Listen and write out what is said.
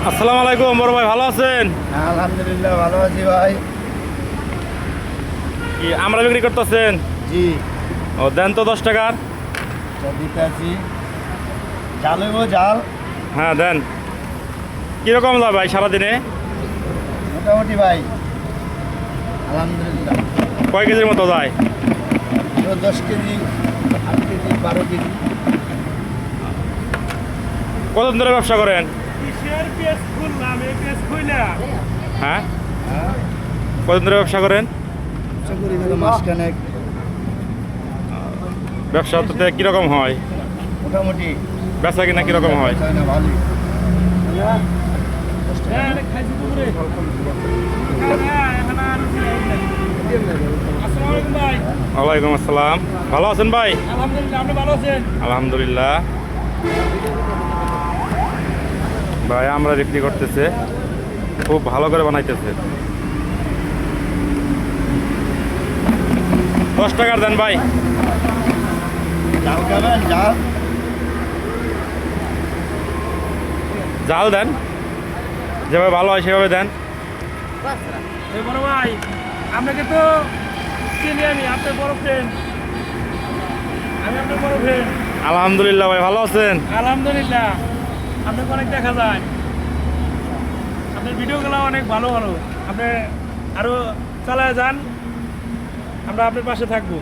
আসসালামু আলাইকুম বড় ভাই, ভালো আছেন? আলহামদুলিল্লাহ ভালো আছি ভাই। কি আমরা বিক্রি করতেছেন? জি, ও দেন তো 10 টাকার। দিতে আছি। জাল হইব জাল, হ্যাঁ দেন। কীরকম যায় ভাই সারাদিনে? মোটামুটি ভাই আলহামদুলিল্লাহ। কয় কেজির মতো যায়? 10 কেজি, 8 কেজি, 12 কেজি। কতদিন ধরে ব্যবসা করেন? হ্যাঁ, কতদিন ধরে ব্যবসা করেন? আশা করি মাসখানেক। ব্যবসা তো কীরকম হয়? মোটামুটি বেচা কিনা কীরকম হয়? তাই না, ভালোই। ওয়ালাইকুম আসসালাম। ভালো আছেন ভাই? আলহামদুলিল্লাহ, আপনি ভালো আছেন? আলহামদুলিল্লাহ। ভাই আমরা বিক্রি করতেছে, খুব ভালো করে বানাইতেছে। 10 টাকার দেন ভাই। জাল খাবেন? জাল জাল দেন, যেভাবে ভালো হয় সেভাবে দেন। এই বড় ভাই, আপনাকে তো চিনি, আমি আপনার বড় ফ্রেন্ড। আমি আপনার বড় ফ্রেন্ড। আলহামদুলিল্লাহ ভাই, ভালো আছেন? আলহামদুলিল্লাহ, আপনাকে অনেক দেখা যায়। আপনার ভিডিওগুলো অনেক ভালো ভালো। আপনি আরও চালায় যান, আমরা আপনার পাশে থাকবো।